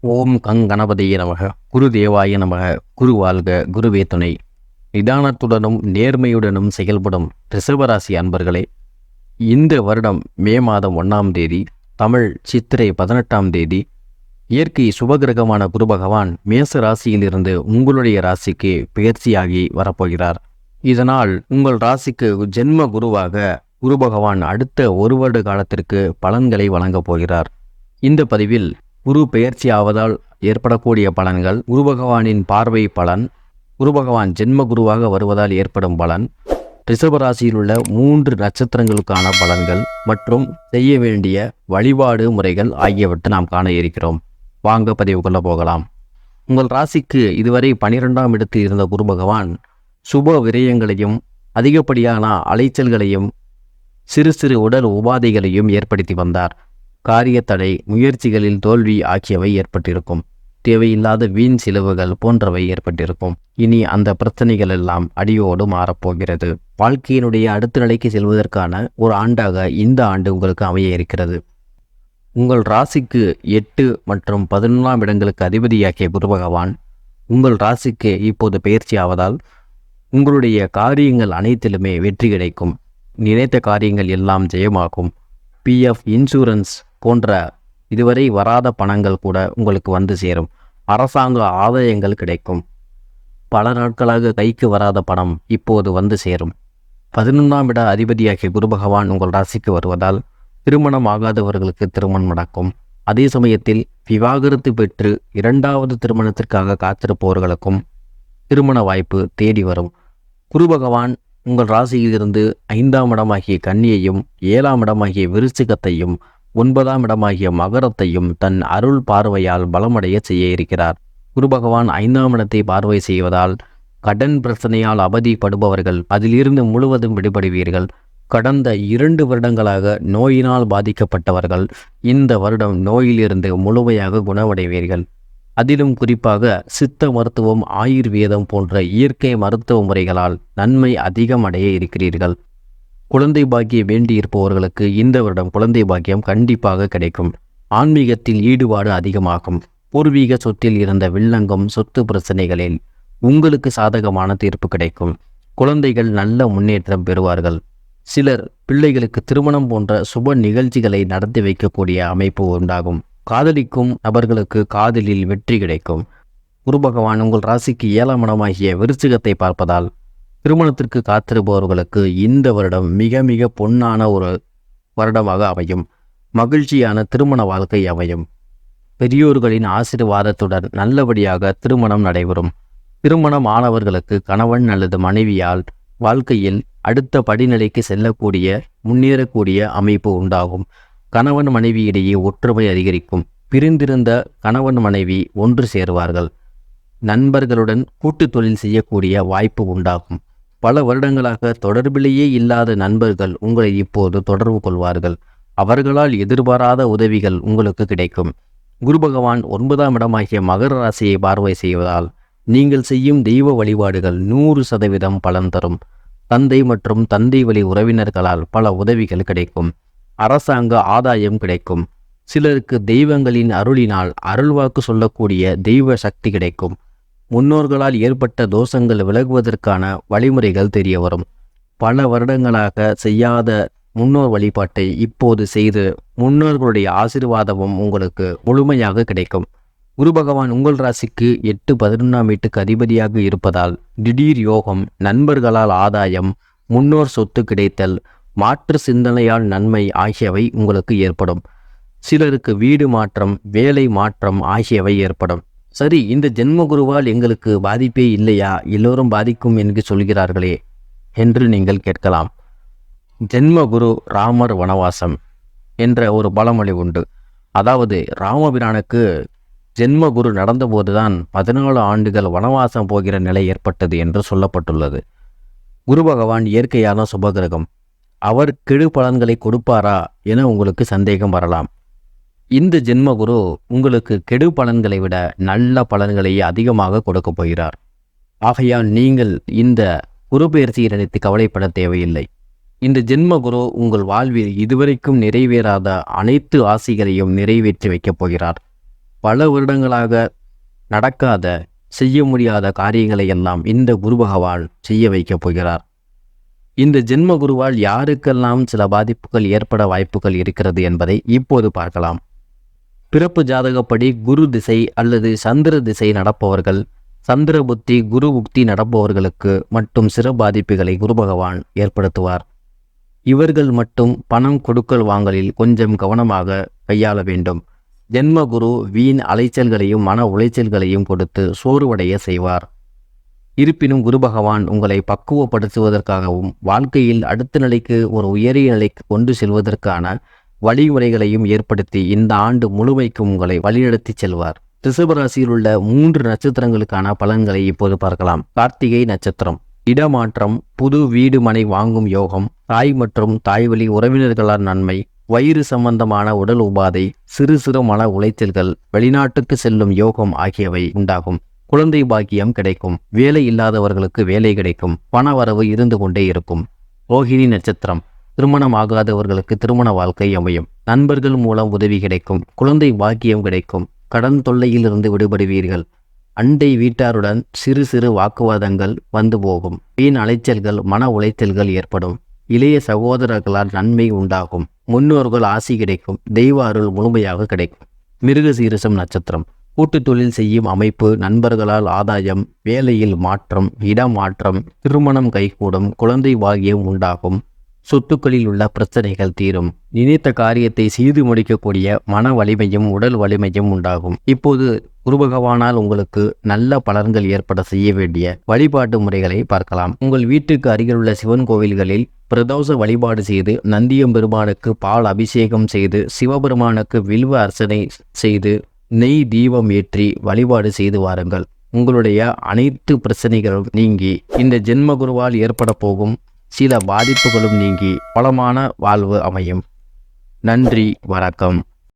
ஓம் கணபதியே நமக. குரு தேவாய நமக. குரு வாழ்க, குருவே துணை. நிதானத்துடனும் நேர்மையுடனும் செயல்படும் ரிஷபராசி அன்பர்களே, இந்த வருடம் மே மாதம் 1ஆம் தேதி, தமிழ் சித்திரை 18ஆம் தேதி, இயற்கை சுபகிரகமான குரு பகவான் மேச ராசியிலிருந்து உங்களுடைய ராசிக்கு பெயர்ச்சியாகி வரப்போகிறார். இதனால் உங்கள் ராசிக்கு ஜென்ம குருவாக குரு பகவான் அடுத்த ஒரு வருட காலத்திற்கு பலன்களை வழங்கப் போகிறார். இந்த பதிவில் குரு பெயர்ச்சி ஆவதால் ஏற்படக்கூடிய பலன்கள், குரு பகவானின் பார்வை பலன், குரு பகவான் ஜென்ம குருவாக வருவதால் ஏற்படும் பலன், ரிஷபராசியில் உள்ள 3 நட்சத்திரங்களுக்கான பலன்கள் மற்றும் செய்ய வேண்டிய வழிபாடு முறைகள் ஆகியவற்றை நாம் காண இருக்கிறோம். வாங்க பதிவுக்குள்ள போகலாம். உங்கள் ராசிக்கு இதுவரை 12ஆம் இடத்தில் இருந்த குரு பகவான் சுப விரயங்களையும் அதிகப்படியான அலைச்சல்களையும் சிறு சிறு உடல் உபாதைகளையும் ஏற்படுத்தி வந்தார். காரிய தடை, முயற்சிகளில் தோல்வி ஆகியவை ஏற்பட்டிருக்கும். தேவையில்லாத வீண் செலவுகள் போன்றவை ஏற்பட்டிருக்கும். இனி அந்த பிரச்சனைகள் எல்லாம் அடியோடு மாறப்போகிறது. வாழ்க்கையினுடைய அடுத்த நிலைக்கு செல்வதற்கான ஒரு ஆண்டாக இந்த ஆண்டு உங்களுக்கு அமைய இருக்கிறது. உங்கள் ராசிக்கு 8 மற்றும் 11ஆம் இடங்களுக்கு அதிபதியாகிய குரு பகவான் உங்கள் ராசிக்கு இப்போது பயிற்சி ஆவதால் உங்களுடைய காரியங்கள் அனைத்திலுமே வெற்றி கிடைக்கும். நினைத்த காரியங்கள் எல்லாம் ஜெயமாகும். பிஎஃப், இன்சூரன்ஸ் போன்ற இதுவரை வராத பணங்கள் கூட உங்களுக்கு வந்து சேரும். அரசாங்க ஆதாயங்கள் கிடைக்கும். பல நாட்களாக கைக்கு வராத பணம் இப்போது வந்து சேரும். 11ஆம் இட அதிபதியாகிய குரு பகவான் உங்கள் ராசிக்கு வருவதால் திருமணம் ஆகாதவர்களுக்கு திருமணம் நடக்கும். அதே சமயத்தில் விவாகரத்து பெற்று 2வது திருமணத்திற்காக காத்திருப்பவர்களுக்கும் திருமண வாய்ப்பு தேடி வரும். குரு பகவான் உங்கள் ராசியிலிருந்து 5ஆம் இடமாகிய கன்னியையும் 7ஆம் இடமாகிய விருச்சிகத்தையும் 9ஆம் இடமாகிய மகரத்தையும் தன் அருள் பார்வையால் பலமடைய செய்ய இருக்கிறார். குரு பகவான் 5ஆம் இடத்தை பார்வை செய்வதால் கடன் பிரச்சனையால் அவதிப்படுபவர்கள் அதிலிருந்து முழுவதும் விடுபடுவீர்கள். கடந்த 2 வருடங்களாக நோயினால் பாதிக்கப்பட்டவர்கள் இந்த வருடம் நோயிலிருந்து முழுமையாக குணமடைவீர்கள். அதிலும் குறிப்பாக சித்த மருத்துவம், ஆயுர்வேதம் போன்ற இயற்கை மருத்துவ முறைகளால் நன்மை அதிகம் அடைய இருக்கிறீர்கள். குழந்தை பாக்கியம் வேண்டியிருப்பவர்களுக்கு இந்த வருடம் குழந்தை பாக்கியம் கண்டிப்பாக கிடைக்கும். ஆன்மீகத்தில் ஈடுபாடு அதிகமாகும். பூர்வீக சொத்தில் இருந்த வில்லங்கம், சொத்து பிரச்சனைகளில் உங்களுக்கு சாதகமான தீர்ப்பு கிடைக்கும். குழந்தைகள் நல்ல முன்னேற்றம் பெறுவார்கள். சிலர் பிள்ளைகளுக்கு திருமணம் போன்ற சுப நிகழ்ச்சிகளை நடத்தி வைக்கக்கூடிய அமைப்பு உண்டாகும். காதலிக்கும் நபர்களுக்கு காதலில் வெற்றி கிடைக்கும். குரு பகவான் உங்கள் ராசிக்கு 7ஆம் இடமாகிய விருச்சிகத்தை பார்ப்பதால் திருமணத்திற்கு காத்திருப்பவர்களுக்கு இந்த வருடம் மிக மிக பொன்னான ஒரு வருடமாக அமையும். மகிழ்ச்சியான திருமண வாழ்க்கை அமையும். பெரியோர்களின் ஆசீர்வாதத்துடன் நல்லபடியாக திருமணம் நடைபெறும். திருமணம் ஆனவர்களுக்கு கணவன் அல்லது மனைவியால் வாழ்க்கையில் அடுத்த படிநிலைக்கு செல்லக்கூடிய, முன்னேறக்கூடிய அமைப்பு உண்டாகும். கணவன் மனைவியிடையே ஒற்றுமை அதிகரிக்கும். பிரிந்திருந்த கணவன் மனைவி ஒன்று சேருவார்கள். நண்பர்களுடன் கூட்டு தொழில் செய்யக்கூடிய வாய்ப்பு உண்டாகும். பல வருடங்களாக தொடர்பிலேயே இல்லாத நண்பர்கள் உங்களை இப்போது தொடர்பு கொள்வார்கள். அவர்களால் எதிர்பாராத உதவிகள் உங்களுக்கு கிடைக்கும். குரு பகவான் 9ஆம் இடமாகிய மகர ராசியை பார்வை செய்வதால் நீங்கள் செய்யும் தெய்வ வழிபாடுகள் 100% பலன் தரும். தந்தை மற்றும் தந்தை வழி உறவினர்களால் பல உதவிகள் கிடைக்கும். அரசாங்க ஆதாயம் கிடைக்கும். சிலருக்கு தெய்வங்களின் அருளினால் அருள்வாக்கு சொல்லக்கூடிய தெய்வ சக்தி கிடைக்கும். முன்னோர்களால் ஏற்பட்ட தோஷங்கள் விலகுவதற்கான வழிமுறைகள் தெரிய வரும். பல வருடங்களாக செய்யாத முன்னோர் வழிபாட்டை இப்போது செய்து முன்னோர்களுடைய ஆசீர்வாதமும் உங்களுக்கு முழுமையாக கிடைக்கும். குரு பகவான் உங்கள் ராசிக்கு 8, 11ஆம் வீட்டுக்கு அதிபதியாக இருப்பதால் திடீர் யோகம், நண்பர்களால் ஆதாயம், முன்னோர் சொத்து கிடைத்தல், மாற்று சிந்தனையால் நன்மை ஆகியவை உங்களுக்கு ஏற்படும். சிலருக்கு வீடு மாற்றம், வேலை மாற்றம் ஆகியவை ஏற்படும். சரி, இந்த ஜென்ம குருவால் எங்களுக்கு பாதிப்பே இல்லையா, எல்லோரும் பாதிக்கும் என்று சொல்கிறார்களே என்று நீங்கள் கேட்கலாம். ஜென்ம குரு ராமர் வனவாசம் என்ற ஒரு பழமொழி உண்டு. அதாவது ராமபிரானுக்கு ஜென்ம குரு நடந்தபோதுதான் 14 ஆண்டுகள் வனவாசம் போகிற நிலை ஏற்பட்டது என்று சொல்லப்பட்டுள்ளது. குரு பகவான் இயற்கையான சுபகிரகம். அவர் கெடு பலன்களை கொடுப்பாரா என உங்களுக்கு சந்தேகம் வரலாம். இந்த ஜென்மகுரு உங்களுக்கு கெடு பலன்களை விட நல்ல பலன்களையே அதிகமாக கொடுக்க போகிறார். ஆகையால் நீங்கள் இந்த குரு பெயர்ச்சியை நினைத்து கவலைப்பட தேவையில்லை. இந்த ஜென்ம குரு உங்கள் வாழ்வில் இதுவரைக்கும் நிறைவேறாத அனைத்து ஆசைகளையும் நிறைவேற்றி வைக்கப் போகிறார். பல வருடங்களாக நடக்காத செய்ய முடியாத காரியங்களை எல்லாம் இந்த குரு பகவான் செய்ய வைக்கப் போகிறார். இந்த ஜென்ம குருவால் யாருக்கெல்லாம் சில பாதிப்புகள் ஏற்பட வாய்ப்புகள் இருக்கிறது என்பதை இப்போது பார்க்கலாம். பிறப்பு ஜாதகப்படி குரு திசை அல்லது சந்திர திசை நடப்பவர்கள், சந்திர புத்தி குரு புக்தி நடப்பவர்களுக்கு மட்டும் சிறு பாதிப்புகளை குரு பகவான் ஏற்படுத்துவார். இவர்கள் மட்டும் பணம் கொடுக்கல் வாங்கலில் கொஞ்சம் கவனமாக கையாள வேண்டும். ஜென்ம குரு வீண் அலைச்சல்களையும் மன உளைச்சல்களையும் கொடுத்து சோர்வடைய செய்வார். இருப்பினும் குரு பகவான் உங்களை பக்குவப்படுத்துவதற்காகவும் வாழ்க்கையில் அடுத்த நிலைக்கு ஒரு உயரிய நிலைக்கு கொண்டு செல்வதற்கான வழிமுறைகளையும் ஏற்படுத்தி இந்த ஆண்டு முழுமைக்கும் உங்களை வழிநடத்தி செல்வார். ரிஷபராசியில் உள்ள 3 நட்சத்திரங்களுக்கான பலன்களை இப்போது பார்க்கலாம். கார்த்திகை நட்சத்திரம். இடமாற்றம், புது வீடு மனை வாங்கும் யோகம், தாய் மற்றும் தாய்வழி உறவினர்களால் நன்மை, வயிறு சம்பந்தமான உடல் உபாதை, சிறு சிறு மன உளைச்சல்கள், வெளிநாட்டுக்கு செல்லும் யோகம் ஆகியவை உண்டாகும். குழந்தை பாக்கியம் கிடைக்கும். வேலை இல்லாதவர்களுக்கு வேலை கிடைக்கும். பண வரவு இருந்து கொண்டே இருக்கும். ரோஹிணி நட்சத்திரம். திருமணம் ஆகாதவர்களுக்கு திருமண வாழ்க்கை அமையும். நண்பர்கள் மூலம் உதவி கிடைக்கும். குழந்தை பாக்கியம் கிடைக்கும். கடன் தொல்லையிலிருந்து விடுபடுவீர்கள். அண்டை வீட்டாருடன் சிறு சிறு வாக்குவாதங்கள் வந்து போகும். வீண் அலைச்சல்கள் மன உளைச்சல்கள் ஏற்படும். இளைய சகோதரர்களால் நன்மை உண்டாகும். முன்னோர்கள் ஆசி கிடைக்கும். தெய்வ அருள் முழுமையாக கிடைக்கும். மிருகசீரிஷம் நட்சத்திரம். கூட்டு தொழில் செய்யும் அமைப்பு, நண்பர்களால் ஆதாயம், வேலையில் மாற்றம், இடமாற்றம், திருமணம் கைகூடும், குழந்தை பாக்கியம் உண்டாகும், சொத்துக்களில் உள்ள பிரச்சனைகள் தீரும், நினைத்த காரியத்தை செய்து முடிக்கக்கூடிய மன வலிமையும் உடல் வலிமையும் உண்டாகும். இப்போது குரு பகவானால் உங்களுக்கு நல்ல பலன்கள் ஏற்பட செய்ய வேண்டிய வழிபாட்டு முறைகளை பார்க்கலாம். உங்கள் வீட்டுக்கு அருகிலுள்ள சிவன் கோவில்களில் பிரதோஷ வழிபாடு செய்து, நந்தியம்பெருமானுக்கு பால் அபிஷேகம் செய்து, சிவபெருமானுக்கு வில்வ அர்ச்சனை செய்து, நெய் தீபம் ஏற்றி வழிபாடு செய்து வாருங்கள். உங்களுடைய அனைத்து பிரச்சனைகளும் நீங்கி இந்த ஜென்ம குருவால் ஏற்பட போகும் சில பாதிப்புகளும் நீங்கி வளமான வாழ்வு அமையும். நன்றி, வணக்கம்.